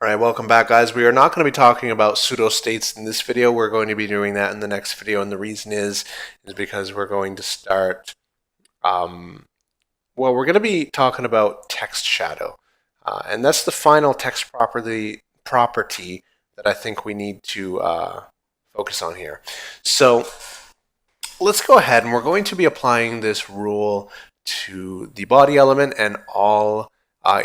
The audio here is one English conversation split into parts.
All right, welcome back, guys. We are not going to be talking about pseudostates in this video. We're going to be doing that in the next video, and the reason is because we're going to start, we're going to be talking about text shadow, and that's the final text property that I think we need to focus on here. So let's go ahead, and we're going to be applying this rule to the body element and all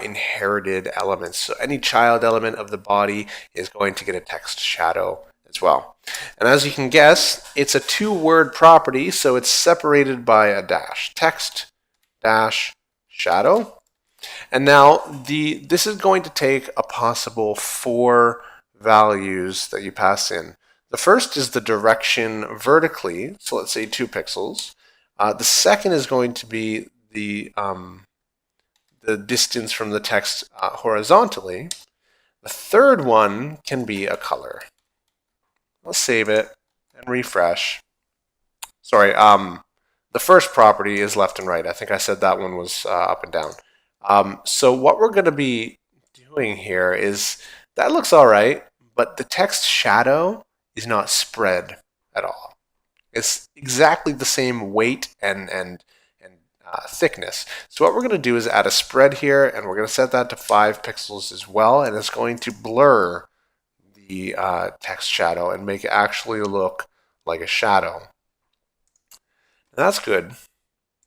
inherited elements. So any child element of the body is going to get a text shadow as well. And as you can guess, it's a two-word property, so it's separated by a dash. Text dash shadow. And now this is going to take a possible 4 values that you pass in. The first is the direction vertically, so let's say 2 pixels. The second is going to be the distance from the text horizontally. The third one can be a color. I'll save it and refresh. Sorry, the first property is left and right. I think I said that one was up and down. So what we're going to be doing here is, that looks all right, but the text shadow is not spread at all. It's exactly the same weight and thickness. So what we're going to do is add a spread here, and we're going to set that to 5 pixels as well, and it's going to blur the text shadow and make it actually look like a shadow. And that's good.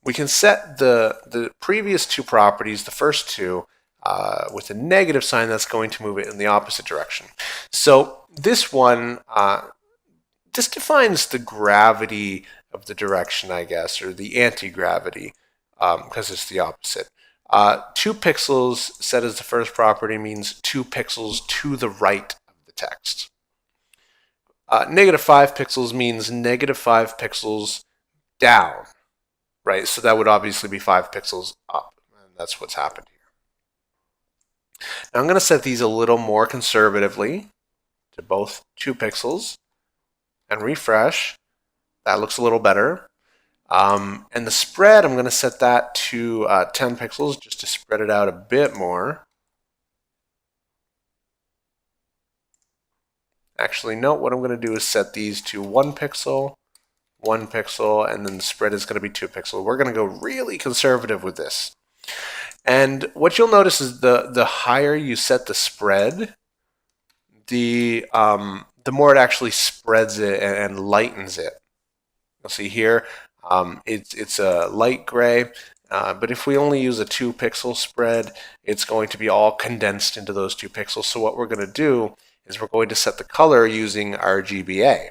We can set the previous 2 properties, the first 2, with a negative sign. That's going to move it in the opposite direction. So this one, this defines the gravity of the direction, I guess, or the anti-gravity, because it's the opposite. 2 pixels set as the first property means 2 pixels to the right of the text. Negative 5 pixels means negative 5 pixels down, right? So that would obviously be 5 pixels up, and that's what's happened here. Now I'm going to set these a little more conservatively to both 2 pixels and refresh. That looks a little better. And the spread, I'm going to set that to 10 pixels just to spread it out a bit more. Actually, no, what I'm going to do is set these to 1 pixel, 1 pixel, and then the spread is going to be 2 pixels. We're going to go really conservative with this. And what you'll notice is the higher you set the spread, the more it actually spreads it and lightens it. You'll see here, it's a light gray, but if we only use a 2 pixel spread, it's going to be all condensed into those 2 pixels. So what we're going to do is we're going to set the color using RGBA.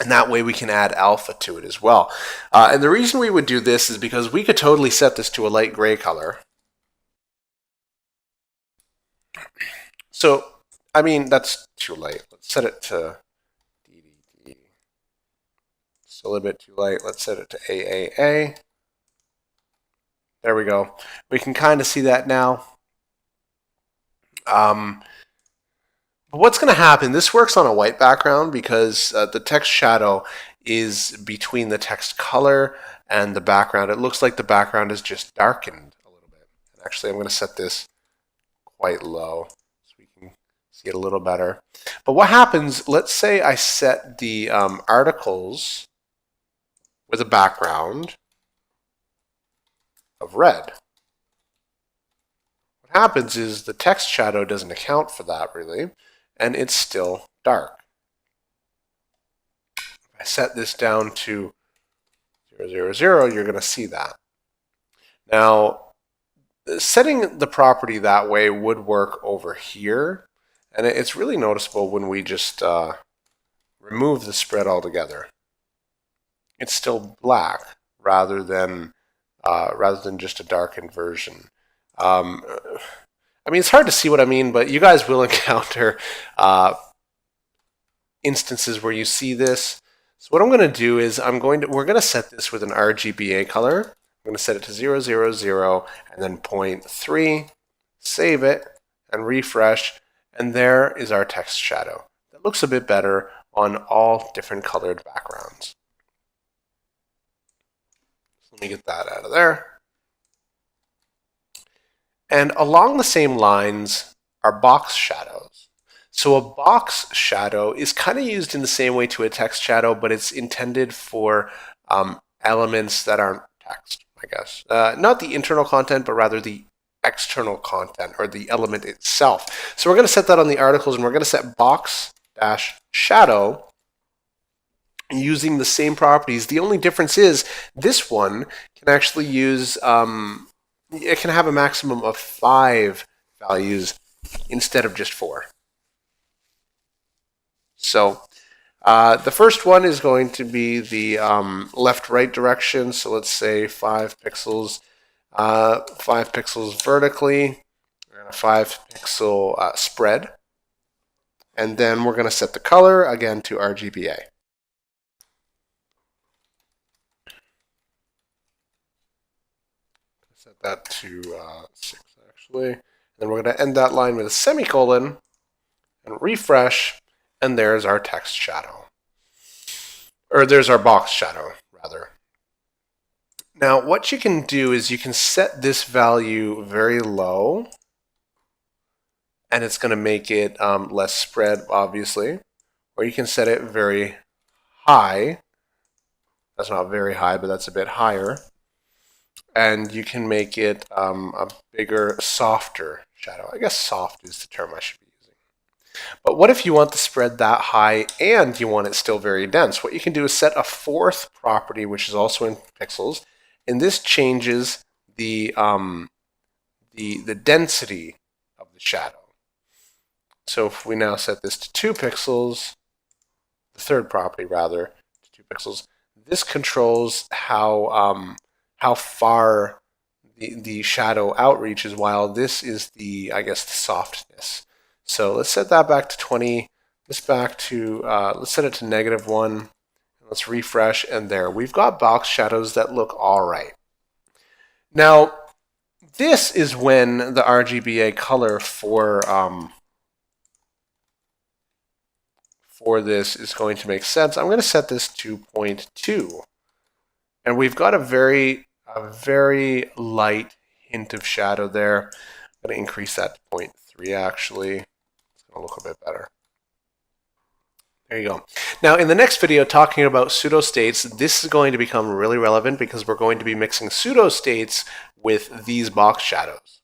And that way we can add alpha to it as well. And the reason we would do this is because we could totally set this to a light gray color. So, I mean, that's too light. Let's set it to DDD. It's a little bit too light. Let's set it to AAA. There we go. We can kind of see that now. But what's going to happen, this works on a white background because the text shadow is between the text color and the background. It looks like the background is just darkened a little bit. And actually, I'm going to set this quite low so we can see it a little better. But what happens, let's say I set the articles with a background of red. What happens is the text shadow doesn't account for that really, and it's still dark. If I set this down to 0, 0, 0, you're going to see that. Now, setting the property that way would work over here, and it's really noticeable when we just remove the spread altogether. It's still black rather than just a darkened version. I mean, it's hard to see what I mean, but you guys will encounter instances where you see this. So what I'm going to do is we're going to set this with an RGBA color. I'm going to set it to 0, 0, 0, and then 0.3, save it, and refresh, and there is our text shadow. That looks a bit better on all different colored backgrounds. So let me get that out of there. And along the same lines, are box shadows. So a box shadow is kind of used in the same way to a text shadow, but it's intended for elements that aren't text, I guess. Not the internal content, but rather the external content or the element itself. So we're going to set that on the articles, and we're going to set box-shadow using the same properties. The only difference is this one can actually use, it can have a maximum of 5 values instead of just 4. So the first one is going to be the left-right direction. So let's say 5 pixels, 5 pixels vertically, and a 5-pixel spread. And then we're going to set the color again to RGBA. Set that to 6 actually. And then we're going to end that line with a semicolon and refresh, and there's our text shadow. Or there's our box shadow, rather. Now, what you can do is you can set this value very low, and it's going to make it less spread, obviously. Or you can set it very high. That's not very high, but that's a bit higher. And you can make it a bigger, softer shadow. I guess soft is the term I should be using. But what if you want the spread that high and you want it still very dense? What you can do is set a 4th property, which is also in pixels, and this changes the density of the shadow. So if we now set this to 2 pixels, the 3rd property rather, to 2 pixels, this controls how far the shadow outreaches, while this is the, I guess, the softness. So let's set that back to 20. This back to, let's set it to -1. Let's refresh, and there. We've got box shadows that look all right. Now, this is when the RGBA color for this is going to make sense. I'm going to set this to 0.2. And we've got a very light hint of shadow there. I'm going to increase that to 0.3 actually. It's going to look a bit better. There you go. Now in the next video talking about pseudostates, this is going to become really relevant because we're going to be mixing pseudostates with these box shadows.